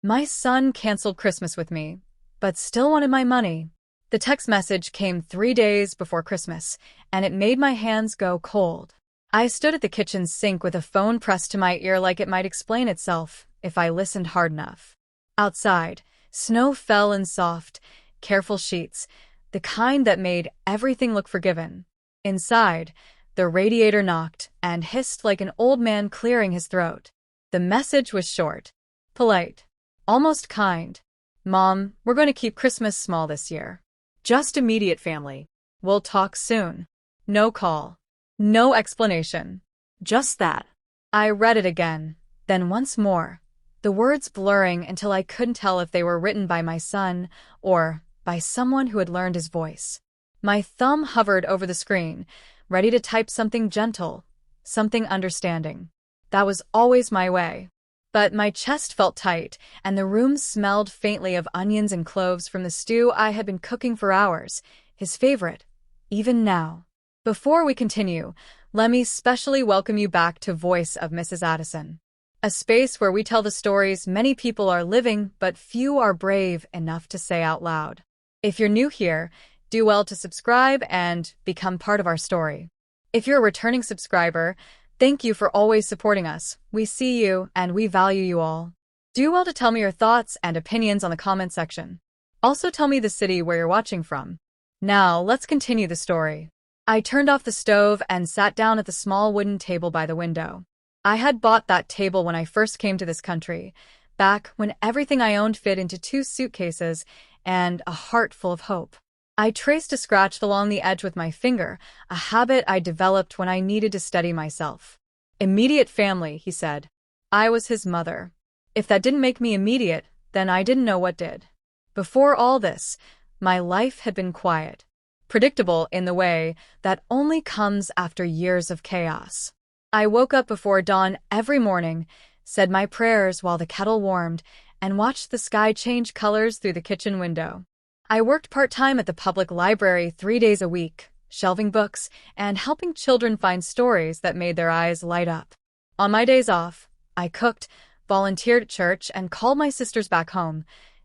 My son canceled Christmas with me, but still wanted my money. The text message came 3 days before Christmas, and it made my hands go cold. I stood at the kitchen sink with a phone pressed to my ear like it might explain itself if I listened hard enough. Outside, snow fell in soft, careful sheets, the kind that made everything look forgiven. Inside, the radiator knocked and hissed like an old man clearing his throat. The message was short, polite, almost kind. Mom, we're going to keep Christmas small this year. Just immediate family. We'll talk soon. No call. No explanation. Just that. I read it again, then once more, the words blurring until I couldn't tell if they were written by my son or by someone who had learned his voice. My thumb hovered over the screen, ready to type something gentle, something understanding. That was always my way. But my chest felt tight, and the room smelled faintly of onions and cloves from the stew I had been cooking for hours, his favorite, even now. Before we continue, let me specially welcome you back to Voice of Mrs. Addison, a space where we tell the stories many people are living but few are brave enough to say out loud. If you're new here, do well to subscribe and become part of our story. If you're a returning subscriber, thank you for always supporting us. We see you and we value you all. Do well to tell me your thoughts and opinions on the comment section. Also tell me the city where you're watching from. Now, let's continue the story. I turned off the stove and sat down at the small wooden table by the window. I had bought that table when I first came to this country, back when everything I owned fit into 2 suitcases and a heart full of hope. I traced a scratch along the edge with my finger, a habit I developed when I needed to steady myself. Immediate family, he said. I was his mother. If that didn't make me immediate, then I didn't know what did. Before all this, my life had been quiet, predictable in the way that only comes after years of chaos. I woke up before dawn every morning, said my prayers while the kettle warmed, and watched the sky change colors through the kitchen window. I worked part-time at the public library 3 days a week, shelving books and helping children find stories that made their eyes light up. On my days off, I cooked, volunteered at church, and called my sisters back home,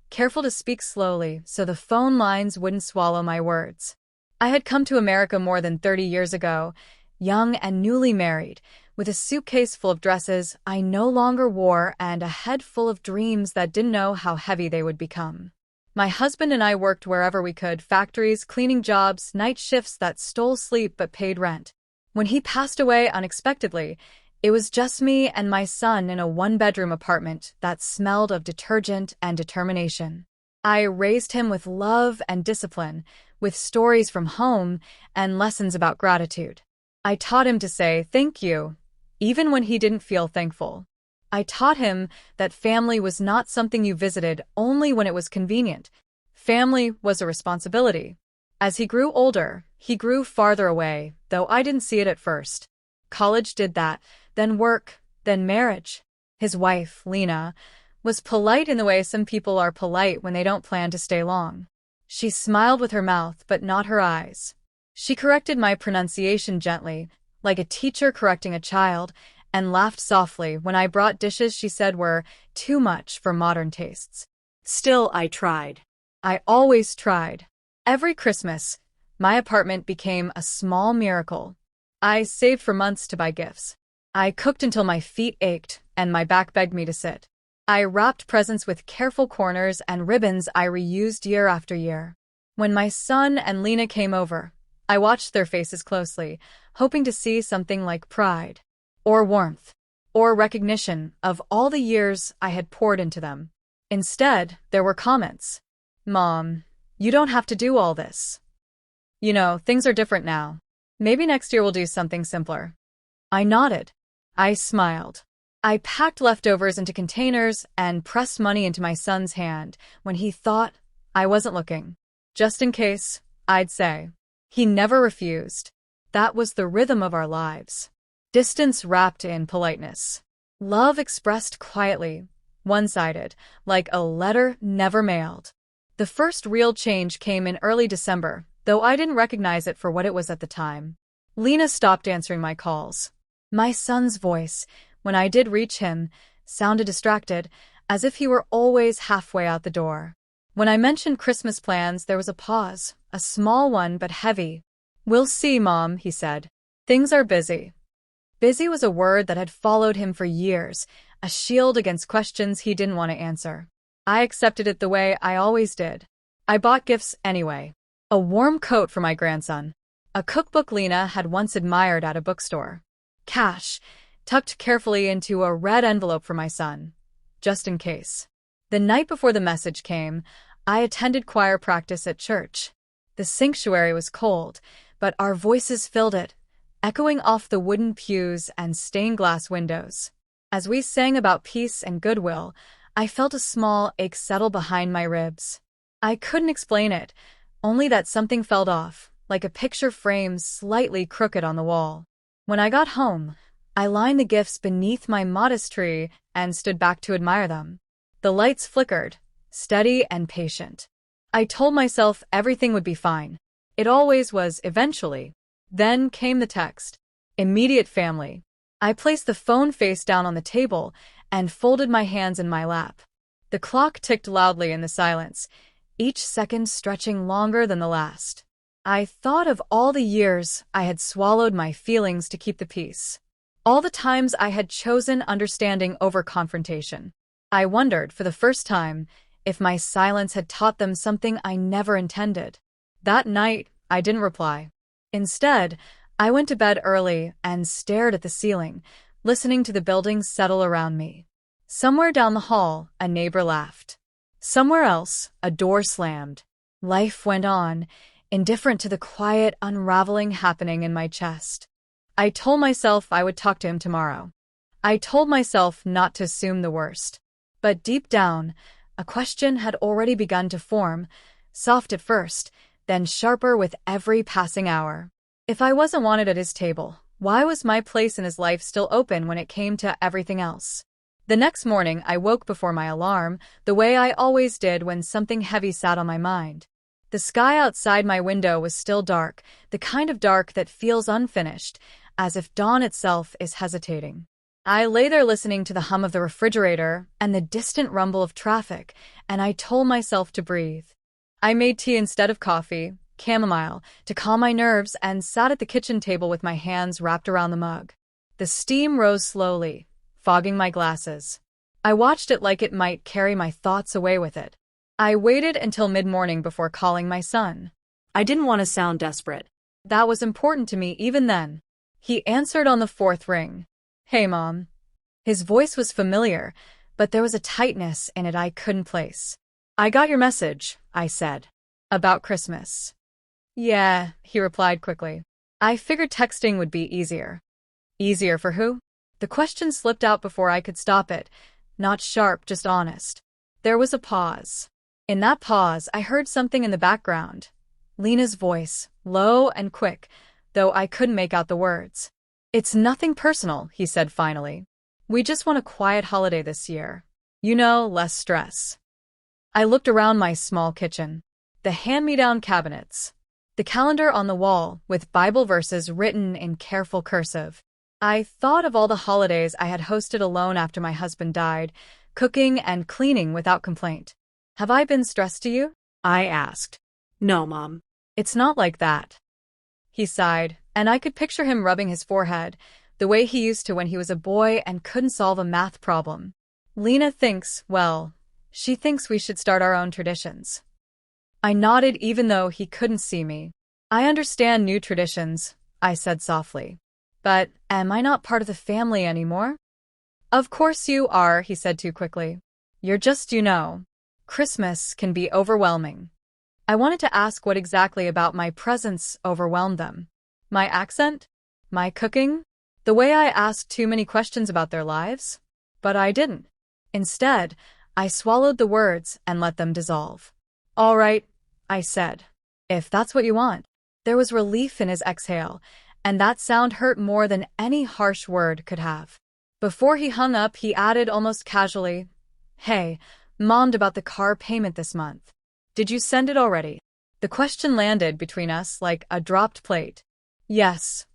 careful to speak slowly so the phone lines wouldn't swallow my words. I had come to America more than 30 years ago, young and newly married, with a suitcase full of dresses I no longer wore and a head full of dreams that didn't know how heavy they would become. My husband and I worked wherever we could, factories, cleaning jobs, night shifts that stole sleep but paid rent. When he passed away unexpectedly, it was just me and my son in a 1-bedroom apartment that smelled of detergent and determination. I raised him with love and discipline, with stories from home and lessons about gratitude. I taught him to say thank you, even when he didn't feel thankful. I taught him that family was not something you visited only when it was convenient. Family was a responsibility. As he grew older, he grew farther away, though I didn't see it at first. College did that, then work, then marriage. His wife, Lena, was polite in the way some people are polite when they don't plan to stay long. She smiled with her mouth but not her eyes. She corrected my pronunciation gently, like a teacher correcting a child, and laughed softly when I brought dishes she said were too much for modern tastes. Still, I tried. I always tried. Every Christmas, my apartment became a small miracle. I saved for months to buy gifts. I cooked until my feet ached and my back begged me to sit. I wrapped presents with careful corners and ribbons I reused year after year. When my son and Lena came over, I watched their faces closely, hoping to see something like pride, or warmth, or recognition of all the years I had poured into them. Instead, there were comments. Mom, you don't have to do all this. You know, things are different now. Maybe next year we'll do something simpler. I nodded. I smiled. I packed leftovers into containers and pressed money into my son's hand when he thought I wasn't looking. Just in case, I'd say. He never refused. That was the rhythm of our lives. Distance wrapped in politeness. Love expressed quietly, one-sided, like a letter never mailed. The first real change came in early December, though I didn't recognize it for what it was at the time. Lena stopped answering my calls. My son's voice, when I did reach him, sounded distracted, as if he were always halfway out the door. When I mentioned Christmas plans, there was a pause, a small one but heavy. "We'll see, Mom," he said. "Things are busy." Busy was a word that had followed him for years, a shield against questions he didn't want to answer. I accepted it the way I always did. I bought gifts anyway. A warm coat for my grandson. A cookbook Lena had once admired at a bookstore. Cash, tucked carefully into a red envelope for my son, just in case. The night before the message came, I attended choir practice at church. The sanctuary was cold, but our voices filled it, echoing off the wooden pews and stained glass windows. As we sang about peace and goodwill, I felt a small ache settle behind my ribs. I couldn't explain it, only that something fell off, like a picture frame slightly crooked on the wall. When I got home, I lined the gifts beneath my modest tree and stood back to admire them. The lights flickered, steady and patient. I told myself everything would be fine. It always was eventually. Then came the text. Immediate family. I placed the phone face down on the table and folded my hands in my lap. The clock ticked loudly in the silence, each second stretching longer than the last. I thought of all the years I had swallowed my feelings to keep the peace. All the times I had chosen understanding over confrontation. I wondered, for the first time, if my silence had taught them something I never intended. That night, I didn't reply. Instead, I went to bed early and stared at the ceiling, listening to the buildings settle around me. Somewhere down the hall, a neighbor laughed. Somewhere else, a door slammed. Life went on, indifferent to the quiet unraveling happening in my chest. I told myself I would talk to him tomorrow. I told myself not to assume the worst. But deep down, a question had already begun to form, soft at first, then sharper with every passing hour. If I wasn't wanted at his table, why was my place in his life still open when it came to everything else? The next morning, I woke before my alarm, the way I always did when something heavy sat on my mind. The sky outside my window was still dark, the kind of dark that feels unfinished, as if dawn itself is hesitating. I lay there listening to the hum of the refrigerator and the distant rumble of traffic, and I told myself to breathe. I made tea instead of coffee, chamomile, to calm my nerves, and sat at the kitchen table with my hands wrapped around the mug. The steam rose slowly, fogging my glasses. I watched it like it might carry my thoughts away with it. I waited until mid-morning before calling my son. I didn't want to sound desperate. That was important to me even then. He answered on the fourth ring. "Hey, Mom." His voice was familiar, but there was a tightness in it I couldn't place. "I got your message," I said. "About Christmas." "Yeah," he replied quickly. "I figured texting would be easier." "Easier for who?" The question slipped out before I could stop it, not sharp, just honest. There was a pause. In that pause, I heard something in the background. Lena's voice, low and quick, though I couldn't make out the words. "It's nothing personal," he said finally. "We just want a quiet holiday this year. You know, less stress." I looked around my small kitchen. The hand-me-down cabinets. The calendar on the wall, with Bible verses written in careful cursive. I thought of all the holidays I had hosted alone after my husband died, cooking and cleaning without complaint. "Have I been stressed to you?" I asked. "No, Mom. It's not like that." He sighed, and I could picture him rubbing his forehead, the way he used to when he was a boy and couldn't solve a math problem. "Lena thinks, well, she thinks we should start our own traditions." I nodded even though he couldn't see me. "I understand new traditions," I said softly. "But am I not part of the family anymore?" "Of course you are," he said too quickly. "You're just, Christmas can be overwhelming." I wanted to ask what exactly about my presence overwhelmed them. My accent? My cooking? The way I asked too many questions about their lives? But I didn't. Instead, I swallowed the words and let them dissolve. "All right," I said. "If that's what you want." There was relief in his exhale, and that sound hurt more than any harsh word could have. Before he hung up, he added almost casually, "Hey, Mom'd about the car payment this month. Did you send it already?" The question landed between us like a dropped plate. "Yes,"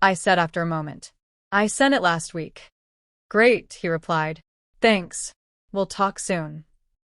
I said after a moment. "I sent it last week." "Great," he replied. "Thanks." We'll talk soon."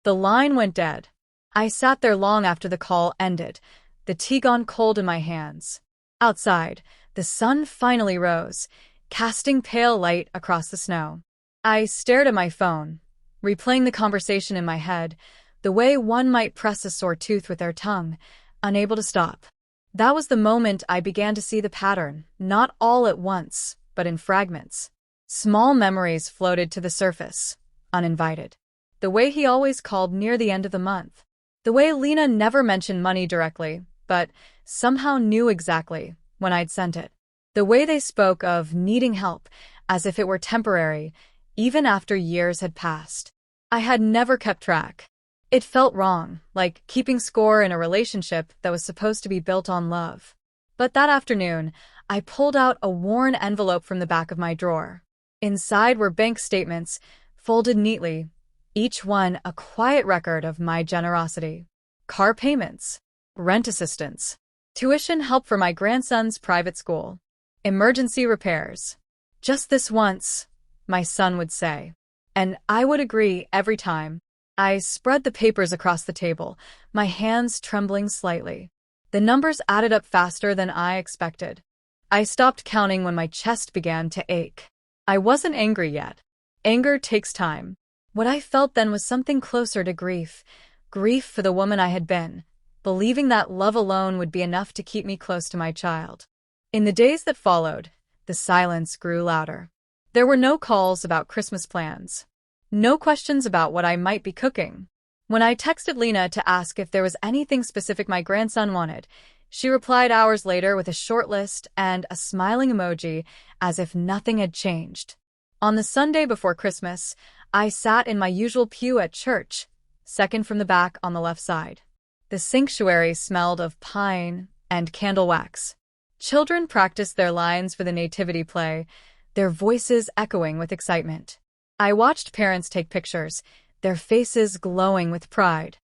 The line went dead. I sat there long after the call ended, the tea gone cold in my hands. Outside, the sun finally rose, casting pale light across the snow. I stared at my phone, replaying the conversation in my head, the way one might press a sore tooth with their tongue, unable to stop. That was the moment I began to see the pattern, not all at once, but in fragments. Small memories floated to the surface, uninvited. The way he always called near the end of the month. The way Lena never mentioned money directly, but somehow knew exactly when I'd sent it. The way they spoke of needing help, as if it were temporary, even after years had passed. I had never kept track. It felt wrong, like keeping score in a relationship that was supposed to be built on love. But that afternoon, I pulled out a worn envelope from the back of my drawer. Inside were bank statements, folded neatly, each one a quiet record of my generosity. Car payments, rent assistance, tuition help for my grandson's private school, emergency repairs. "Just this once," my son would say. And I would agree every time. I spread the papers across the table, my hands trembling slightly. The numbers added up faster than I expected. I stopped counting when my chest began to ache. I wasn't angry yet. Anger takes time. What I felt then was something closer to grief. Grief for the woman I had been, believing that love alone would be enough to keep me close to my child. In the days that followed, the silence grew louder. There were no calls about Christmas plans. No questions about what I might be cooking. When I texted Lena to ask if there was anything specific my grandson wanted, she replied hours later with a short list and a smiling emoji as if nothing had changed. On the Sunday before Christmas, I sat in my usual pew at church, second from the back on the left side. The sanctuary smelled of pine and candle wax. Children practiced their lines for the nativity play, their voices echoing with excitement. I watched parents take pictures, their faces glowing with pride.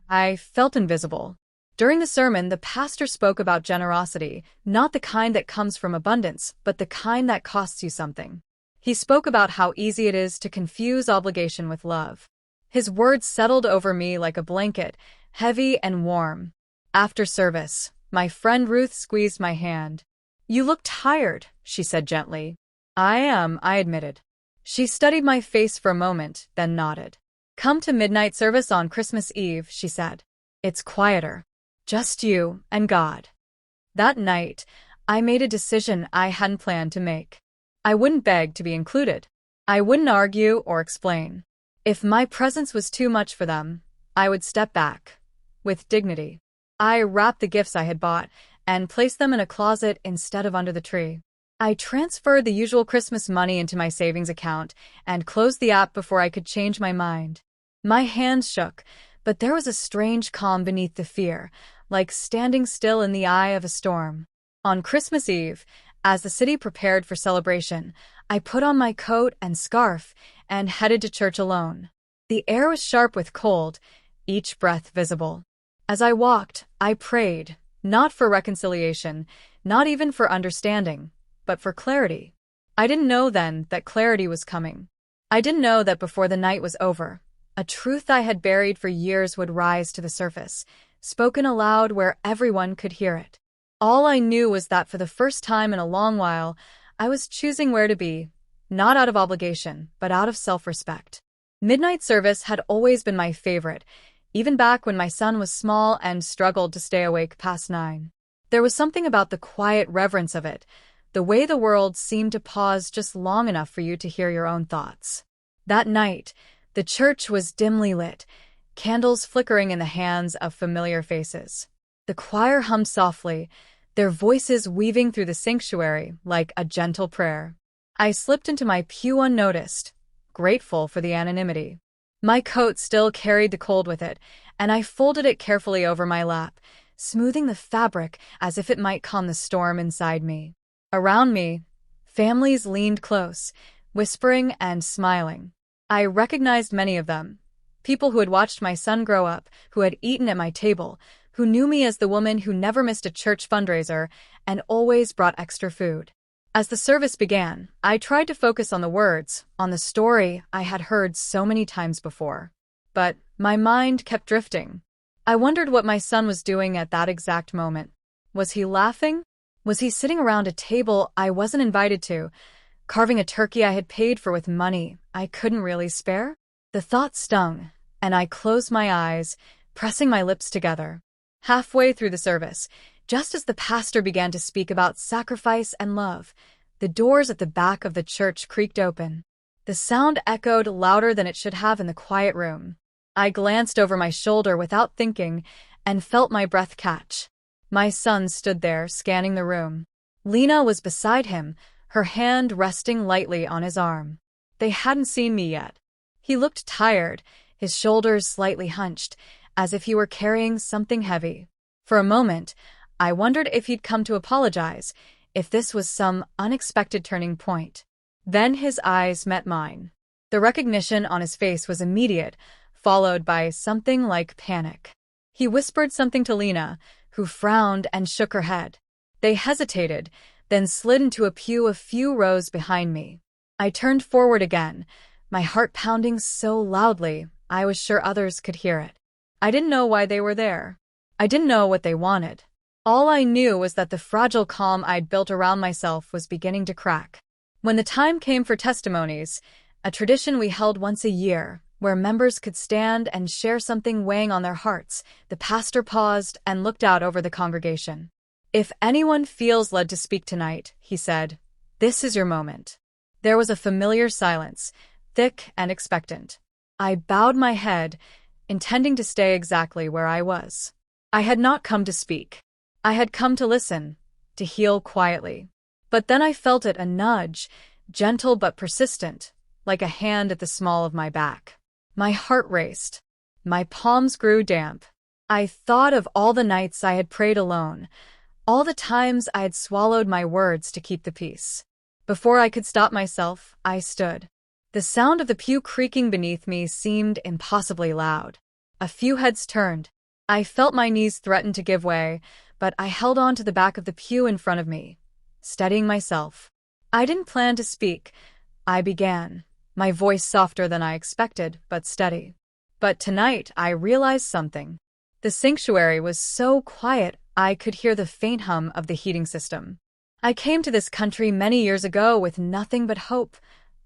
I felt invisible. During the sermon, the pastor spoke about generosity, not the kind that comes from abundance, but the kind that costs you something. He spoke about how easy it is to confuse obligation with love. His words settled over me like a blanket, heavy and warm. After service, my friend Ruth squeezed my hand. "You look tired," she said gently. "I am," I admitted. She studied my face for a moment, then nodded. "Come to midnight service on Christmas Eve," she said. "It's quieter. Just you and God." That night, I made a decision I hadn't planned to make. I wouldn't beg to be included. I wouldn't argue or explain. If my presence was too much for them, I would step back, with dignity. I wrapped the gifts I had bought and placed them in a closet instead of under the tree. I transferred the usual Christmas money into my savings account and closed the app before I could change my mind. My hands shook, but there was a strange calm beneath the fear, like standing still in the eye of a storm. On Christmas Eve, as the city prepared for celebration, I put on my coat and scarf and headed to church alone. The air was sharp with cold, each breath visible. As I walked, I prayed, not for reconciliation, not even for understanding, but for clarity. I didn't know then that clarity was coming. I didn't know that before the night was over, a truth I had buried for years would rise to the surface, spoken aloud where everyone could hear it. All I knew was that for the first time in a long while, I was choosing where to be, not out of obligation, but out of self-respect. Midnight service had always been my favorite, even back when my son was small and struggled to stay awake past 9. There was something about the quiet reverence of it, the way the world seemed to pause just long enough for you to hear your own thoughts. That night, the church was dimly lit, candles flickering in the hands of familiar faces. The choir hummed softly, their voices weaving through the sanctuary like a gentle prayer. I slipped into my pew unnoticed, grateful for the anonymity. My coat still carried the cold with it, and I folded it carefully over my lap, smoothing the fabric as if it might calm the storm inside me. Around me, families leaned close, whispering and smiling. I recognized many of them. People who had watched my son grow up, who had eaten at my table, who knew me as the woman who never missed a church fundraiser and always brought extra food. As the service began, I tried to focus on the words, on the story I had heard so many times before. But my mind kept drifting. I wondered what my son was doing at that exact moment. Was he laughing? Was he sitting around a table I wasn't invited to, carving a turkey I had paid for with money I couldn't really spare? The thought stung, and I closed my eyes, pressing my lips together. Halfway through the service, just as the pastor began to speak about sacrifice and love, the doors at the back of the church creaked open. The sound echoed louder than it should have in the quiet room. I glanced over my shoulder without thinking and felt my breath catch. My son stood there, scanning the room. Lena was beside him, her hand resting lightly on his arm. They hadn't seen me yet. He looked tired, his shoulders slightly hunched, as if he were carrying something heavy. For a moment, I wondered if he'd come to apologize, if this was some unexpected turning point. Then his eyes met mine. The recognition on his face was immediate, followed by something like panic. He whispered something to Lena, who frowned and shook her head. They hesitated, then slid into a pew a few rows behind me. I turned forward again, my heart pounding so loudly I was sure others could hear it. I didn't know why they were there. I didn't know what they wanted. All I knew was that the fragile calm I'd built around myself was beginning to crack. When the time came for testimonies, a tradition we held once a year, where members could stand and share something weighing on their hearts, the pastor paused and looked out over the congregation. "If anyone feels led to speak tonight," he said, "this is your moment." There was a familiar silence, thick and expectant. I bowed my head, intending to stay exactly where I was. I had not come to speak. I had come to listen, to heal quietly. But then I felt it, a nudge, gentle but persistent, like a hand at the small of my back. My heart raced. My palms grew damp. I thought of all the nights I had prayed alone, all the times I had swallowed my words to keep the peace. Before I could stop myself, I stood. The sound of the pew creaking beneath me seemed impossibly loud. A few heads turned. I felt my knees threaten to give way, but I held on to the back of the pew in front of me, steadying myself. I didn't plan to speak. I began, my voice softer than I expected, but steady. But tonight I realized something. The sanctuary was so quiet I could hear the faint hum of the heating system. I came to this country many years ago with nothing but hope,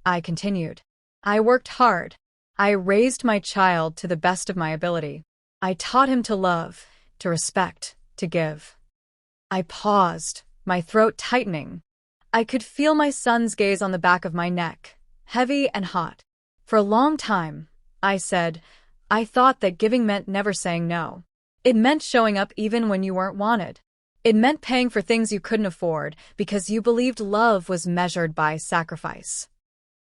I continued. I worked hard. I raised my child to the best of my ability. I taught him to love, to respect, to give. I paused, my throat tightening. I could feel my son's gaze on the back of my neck, heavy and hot. For a long time, I said, I thought that giving meant never saying no. It meant showing up even when you weren't wanted. It meant paying for things you couldn't afford because you believed love was measured by sacrifice.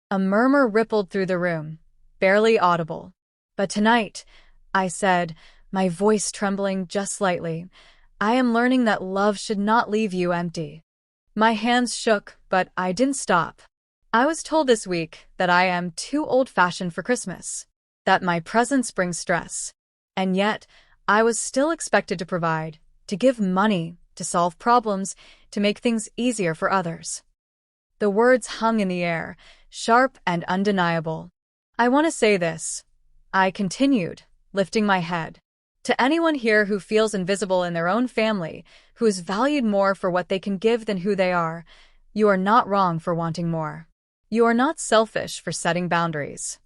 A murmur rippled through the room, barely audible. But tonight, I said, my voice trembling just slightly, I am learning that love should not leave you empty. My hands shook, but I didn't stop. I was told this week that I am too old-fashioned for Christmas, that my presence brings stress. And yet, I was still expected to provide, to give money, to solve problems, to make things easier for others. The words hung in the air, sharp and undeniable. I want to say this, I continued, lifting my head. To anyone here who feels invisible in their own family, who is valued more for what they can give than who they are, you are not wrong for wanting more. You are not selfish for setting boundaries.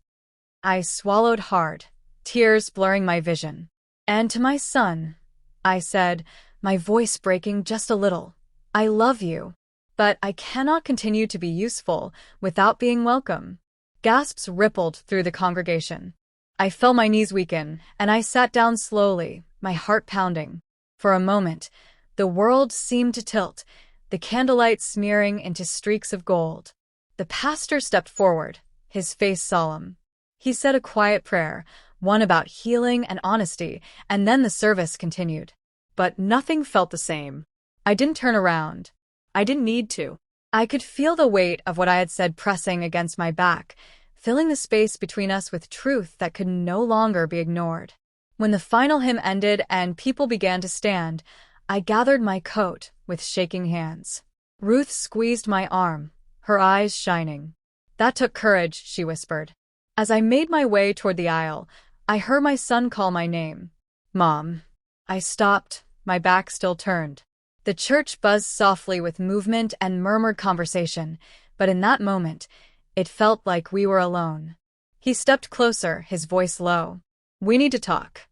I swallowed hard, tears blurring my vision. And to my son, I said, my voice breaking just a little, I love you, but I cannot continue to be useful without being welcome. Gasps rippled through the congregation. I felt my knees weaken, and I sat down slowly, my heart pounding. For a moment, the world seemed to tilt, the candlelight smearing into streaks of gold. The pastor stepped forward, his face solemn. He said a quiet prayer, one about healing and honesty, and then the service continued. But nothing felt the same. I didn't turn around. I didn't need to. I could feel the weight of what I had said pressing against my back, filling the space between us with truth that could no longer be ignored. When the final hymn ended and people began to stand, I gathered my coat with shaking hands. Ruth squeezed my arm, her eyes shining. "That took courage," she whispered. As I made my way toward the aisle, I heard my son call my name. "Mom." I stopped, my back still turned. The church buzzed softly with movement and murmured conversation, but in that moment, it felt like we were alone. He stepped closer, his voice low. "We need to talk."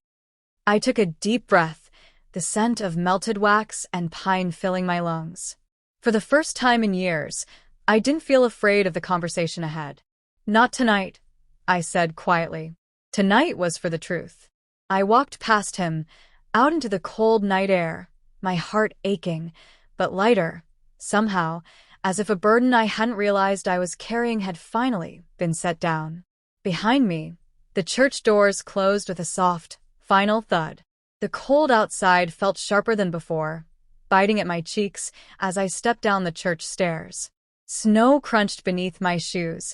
I took a deep breath, the scent of melted wax and pine filling my lungs. For the first time in years, I didn't feel afraid of the conversation ahead. "Not tonight," I said quietly. Tonight was for the truth. I walked past him, out into the cold night air, my heart aching, but lighter, somehow, as if a burden I hadn't realized I was carrying had finally been set down. Behind me, the church doors closed with a soft, final thud. The cold outside felt sharper than before, biting at my cheeks as I stepped down the church stairs. Snow crunched beneath my shoes,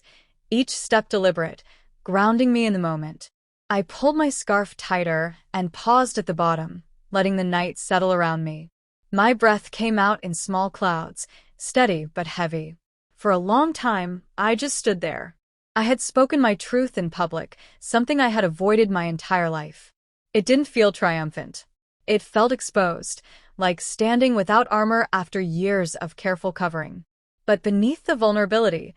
each step deliberate, grounding me in the moment. I pulled my scarf tighter and paused at the bottom, letting the night settle around me. My breath came out in small clouds, steady but heavy. For a long time, I just stood there. I had spoken my truth in public, something I had avoided my entire life. It didn't feel triumphant. It felt exposed, like standing without armor after years of careful covering. But beneath the vulnerability,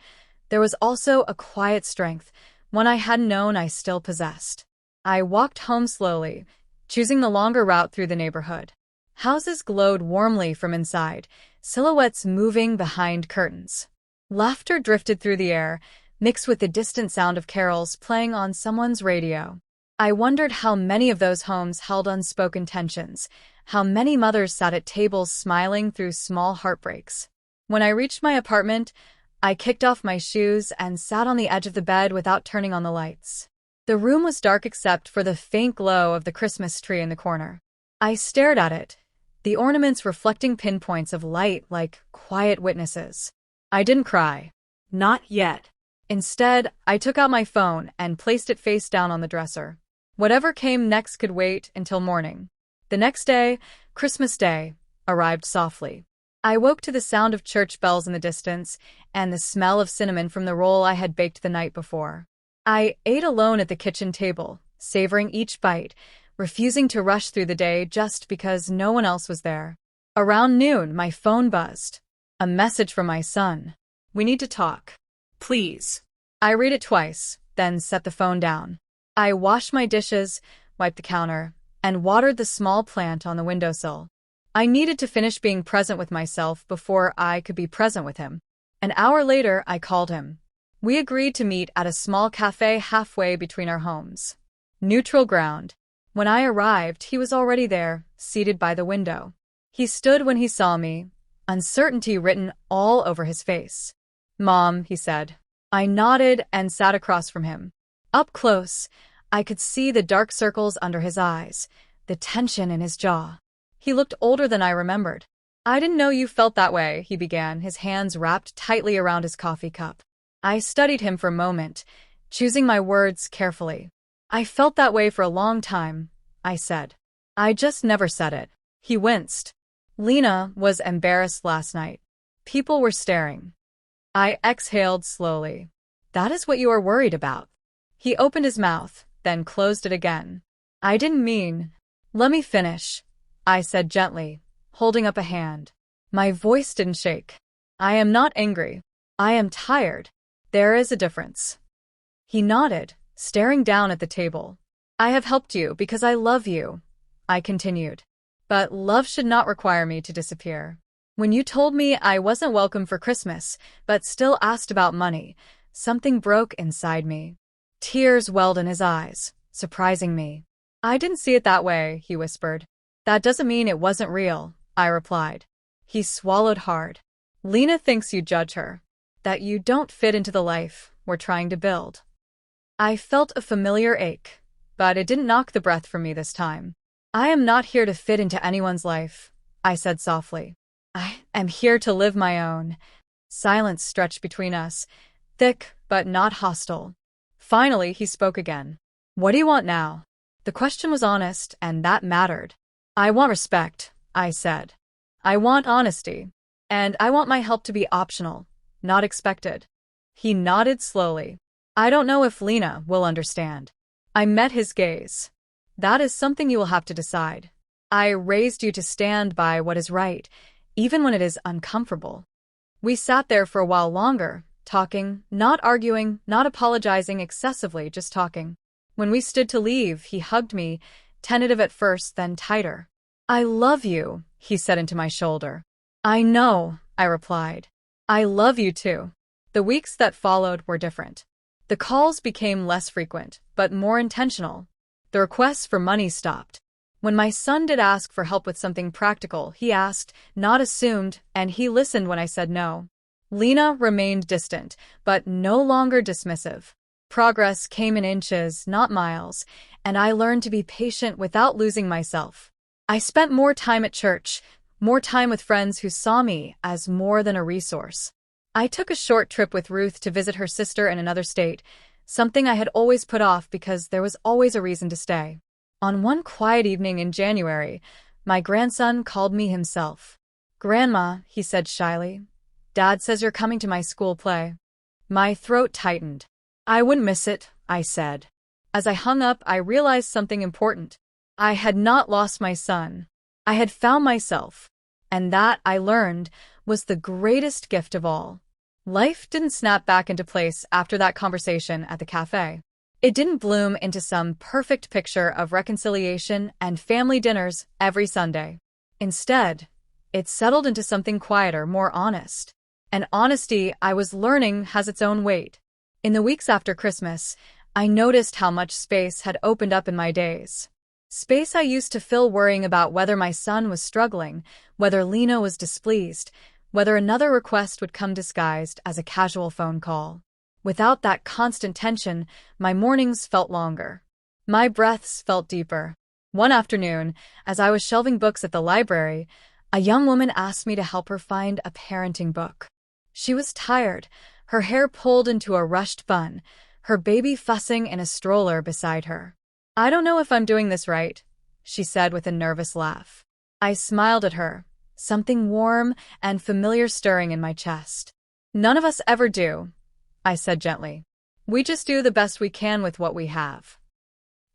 there was also a quiet strength, one I hadn't known I still possessed. I walked home slowly, choosing the longer route through the neighborhood. Houses glowed warmly from inside, silhouettes moving behind curtains. Laughter drifted through the air, mixed with the distant sound of carols playing on someone's radio. I wondered how many of those homes held unspoken tensions, how many mothers sat at tables smiling through small heartbreaks. When I reached my apartment, I kicked off my shoes and sat on the edge of the bed without turning on the lights. The room was dark except for the faint glow of the Christmas tree in the corner. I stared at it, the ornaments reflecting pinpoints of light like quiet witnesses. I didn't cry. Not yet. Instead, I took out my phone and placed it face down on the dresser. Whatever came next could wait until morning. The next day, Christmas Day, arrived softly. I woke to the sound of church bells in the distance and the smell of cinnamon from the roll I had baked the night before. I ate alone at the kitchen table, savoring each bite, refusing to rush through the day just because no one else was there. Around noon, my phone buzzed. A message from my son. "We need to talk. Please." I read it twice, then set the phone down. I washed my dishes, wiped the counter, and watered the small plant on the windowsill. I needed to finish being present with myself before I could be present with him. An hour later, I called him. We agreed to meet at a small cafe halfway between our homes. Neutral ground. When I arrived, he was already there, seated by the window. He stood when he saw me, uncertainty written all over his face. "Mom," he said. I nodded and sat across from him. Up close, I could see the dark circles under his eyes, the tension in his jaw. He looked older than I remembered. "I didn't know you felt that way," he began, his hands wrapped tightly around his coffee cup. I studied him for a moment, choosing my words carefully. "I felt that way for a long time," I said. "I just never said it." He winced. "Lena was embarrassed last night. People were staring." I exhaled slowly. "That is what you are worried about." He opened his mouth, then closed it again. "I didn't mean—" "Let me finish," I said gently, holding up a hand. My voice didn't shake. "I am not angry. I am tired. There is a difference." He nodded, staring down at the table. "I have helped you because I love you," I continued. "But love should not require me to disappear. When you told me I wasn't welcome for Christmas, but still asked about money, something broke inside me." Tears welled in his eyes, surprising me. "I didn't see it that way," he whispered. "That doesn't mean it wasn't real," I replied. He swallowed hard. "Lena thinks you judge her, that you don't fit into the life we're trying to build." I felt a familiar ache, but it didn't knock the breath from me this time. "I am not here to fit into anyone's life," I said softly. "I am here to live my own." Silence stretched between us, thick but not hostile. Finally, he spoke again. "What do you want now?" The question was honest, and that mattered. "I want respect," I said. "I want honesty. And I want my help to be optional, not expected. He nodded slowly. I don't know if Lena will understand. I met his gaze. That is something you will have to decide. I raised you to stand by what is right, even when it is uncomfortable. We sat there for a while longer, talking, not arguing, not apologizing excessively, just talking. When we stood to leave, he hugged me, tentative at first, then tighter. I love you, he said into my shoulder. I know, I replied. I love you too. The weeks that followed were different. The calls became less frequent, but more intentional. The requests for money stopped. When my son did ask for help with something practical, he asked, not assumed, and he listened when I said no. Lena remained distant, but no longer dismissive. Progress came in inches, not miles, and I learned to be patient without losing myself. I spent more time at church, more time with friends who saw me as more than a resource. I took a short trip with Ruth to visit her sister in another state, something I had always put off because there was always a reason to stay. On one quiet evening in January, my grandson called me himself. Grandma, he said shyly, Dad says you're coming to my school play. My throat tightened. I wouldn't miss it, I said. As I hung up, I realized something important. I had not lost my son. I had found myself. And that, I learned, was the greatest gift of all. Life didn't snap back into place after that conversation at the cafe. It didn't bloom into some perfect picture of reconciliation and family dinners every Sunday. Instead, it settled into something quieter, more honest. And honesty, I was learning, has its own weight. In the weeks after Christmas, I noticed how much space had opened up in my days. Space I used to fill worrying about whether my son was struggling, whether Lena was displeased, whether another request would come disguised as a casual phone call. Without that constant tension, my mornings felt longer. My breaths felt deeper. One afternoon, as I was shelving books at the library, a young woman asked me to help her find a parenting book. She was tired, her hair pulled into a rushed bun, her baby fussing in a stroller beside her. I don't know if I'm doing this right, she said with a nervous laugh. I smiled at her, something warm and familiar stirring in my chest. None of us ever do, I said gently. We just do the best we can with what we have.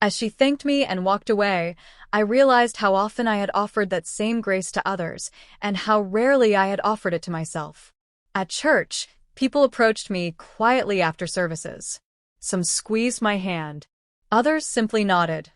As she thanked me and walked away, I realized how often I had offered that same grace to others, and how rarely I had offered it to myself. At church, people approached me quietly after services. Some squeezed my hand. Others simply nodded,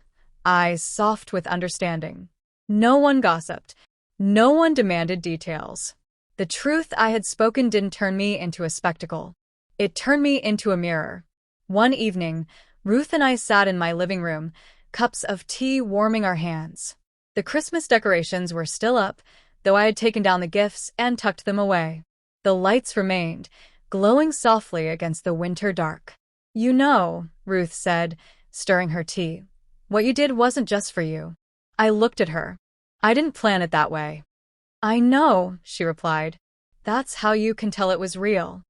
eyes soft with understanding. No one gossiped. No one demanded details. The truth I had spoken didn't turn me into a spectacle. It turned me into a mirror. One evening, Ruth and I sat in my living room, cups of tea warming our hands. The Christmas decorations were still up, though I had taken down the gifts and tucked them away. The lights remained, glowing softly against the winter dark. You know, Ruth said, stirring her tea, what you did wasn't just for you. I looked at her. I didn't plan it that way. I know, she replied. That's how you can tell it was real.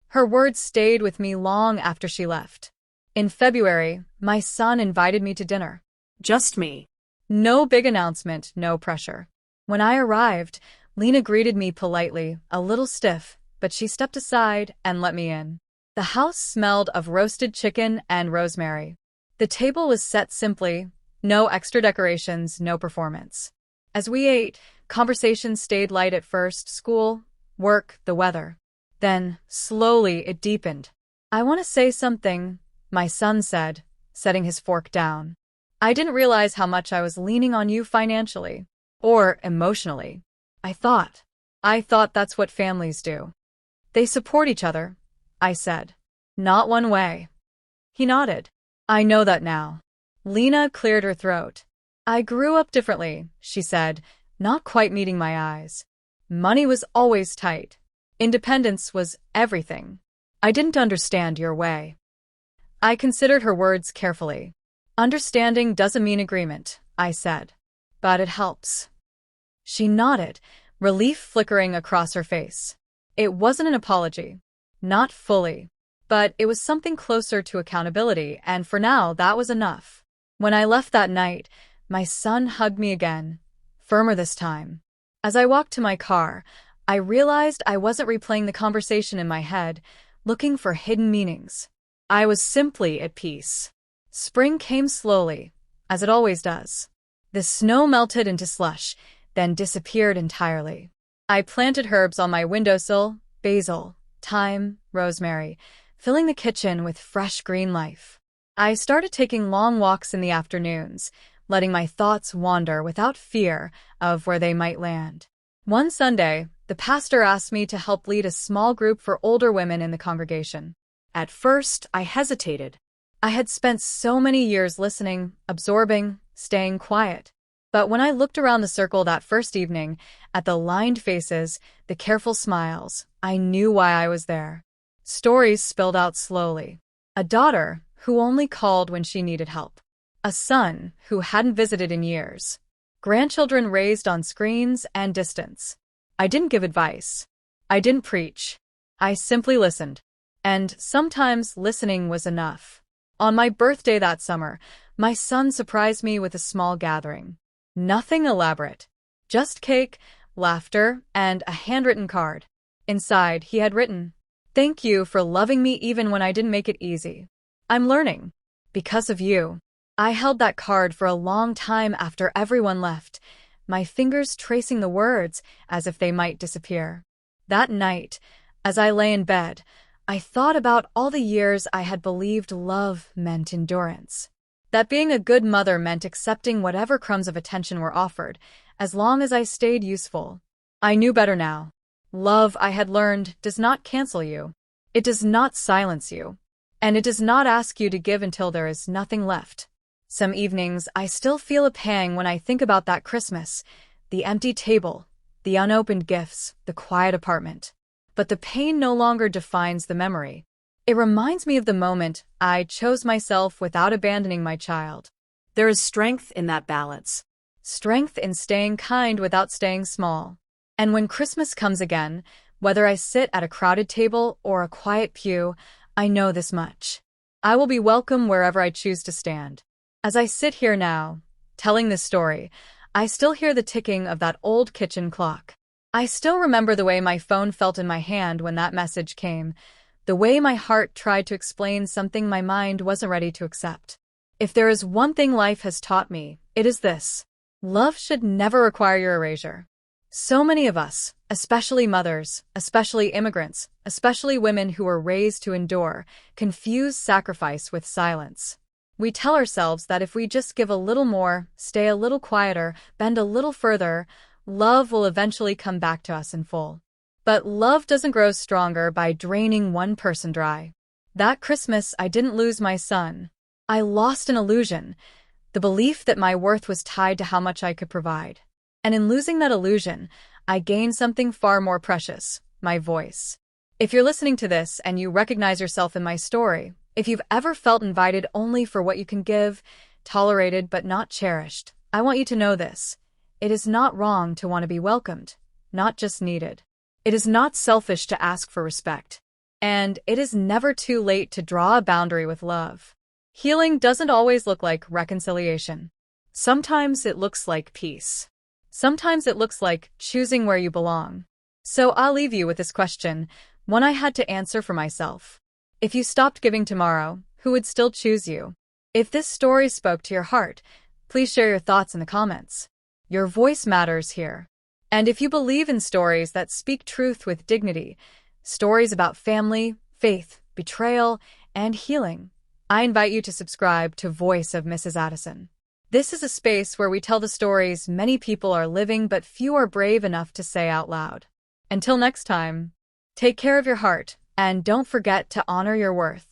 Her words stayed with me long after she left. In February, my son invited me to dinner. Just me. No big announcement, no pressure. When I arrived, Lena greeted me politely, a little stiff, but she stepped aside and let me in. The house smelled of roasted chicken and rosemary. The table was set simply, no extra decorations, no performance. As we ate, conversation stayed light at first, school, work, the weather. Then, slowly, it deepened. I want to say something, my son said, setting his fork down. I didn't realize how much I was leaning on you financially. Or emotionally. I thought that's what families do. They support each other, I said. Not one way. He nodded. I know that now. Lena cleared her throat. I grew up differently, she said, not quite meeting my eyes. Money was always tight. Independence was everything. I didn't understand your way. I considered her words carefully. Understanding doesn't mean agreement, I said. But it helps. She nodded, relief flickering across her face. It wasn't an apology. Not fully. But it was something closer to accountability, and for now, that was enough. When I left that night, my son hugged me again, firmer this time. As I walked to my car, I realized I wasn't replaying the conversation in my head, looking for hidden meanings. I was simply at peace. Spring came slowly, as it always does. The snow melted into slush, then disappeared entirely. I planted herbs on my windowsill, basil, thyme, rosemary, filling the kitchen with fresh green life. I started taking long walks in the afternoons, letting my thoughts wander without fear of where they might land. One Sunday, the pastor asked me to help lead a small group for older women in the congregation. At first, I hesitated. I had spent so many years listening, absorbing, staying quiet. But when I looked around the circle that first evening, at the lined faces, the careful smiles, I knew why I was there. Stories spilled out slowly. A daughter who only called when she needed help. A son who hadn't visited in years. Grandchildren raised on screens and distance. I didn't give advice. I didn't preach. I simply listened. And sometimes listening was enough. On my birthday that summer, my son surprised me with a small gathering. Nothing elaborate. Just cake, laughter, and a handwritten card. Inside, he had written, "Thank you for loving me even when I didn't make it easy. I'm learning. Because of you." I held that card for a long time after everyone left, my fingers tracing the words as if they might disappear. That night, as I lay in bed, I thought about all the years I had believed love meant endurance. That being a good mother meant accepting whatever crumbs of attention were offered, as long as I stayed useful. I knew better now. Love, I had learned, does not cancel you. It does not silence you. And it does not ask you to give until there is nothing left. Some evenings, I still feel a pang when I think about that Christmas, the empty table, the unopened gifts, the quiet apartment. But the pain no longer defines the memory. It reminds me of the moment I chose myself without abandoning my child. There is strength in that balance. Strength in staying kind without staying small. And when Christmas comes again, whether I sit at a crowded table or a quiet pew, I know this much. I will be welcome wherever I choose to stand. As I sit here now, telling this story, I still hear the ticking of that old kitchen clock. I still remember the way my phone felt in my hand when that message came, the way my heart tried to explain something my mind wasn't ready to accept. If there is one thing life has taught me, it is this. Love should never require your erasure. So many of us, especially mothers, especially immigrants, especially women who were raised to endure, confuse sacrifice with silence. We tell ourselves that if we just give a little more, stay a little quieter, bend a little further, love will eventually come back to us in full. But love doesn't grow stronger by draining one person dry. That Christmas, I didn't lose my son. I lost an illusion, the belief that my worth was tied to how much I could provide. And in losing that illusion, I gained something far more precious, my voice. If you're listening to this and you recognize yourself in my story, if you've ever felt invited only for what you can give, tolerated but not cherished, I want you to know this. It is not wrong to want to be welcomed, not just needed. It is not selfish to ask for respect. And it is never too late to draw a boundary with love. Healing doesn't always look like reconciliation. Sometimes it looks like peace. Sometimes it looks like choosing where you belong. So I'll leave you with this question, one I had to answer for myself. If you stopped giving tomorrow, who would still choose you? If this story spoke to your heart, please share your thoughts in the comments. Your voice matters here. And if you believe in stories that speak truth with dignity, stories about family, faith, betrayal, and healing, I invite you to subscribe to Voice of Mrs. Addison. This is a space where we tell the stories many people are living but few are brave enough to say out loud. Until next time, take care of your heart. And don't forget to honor your worth.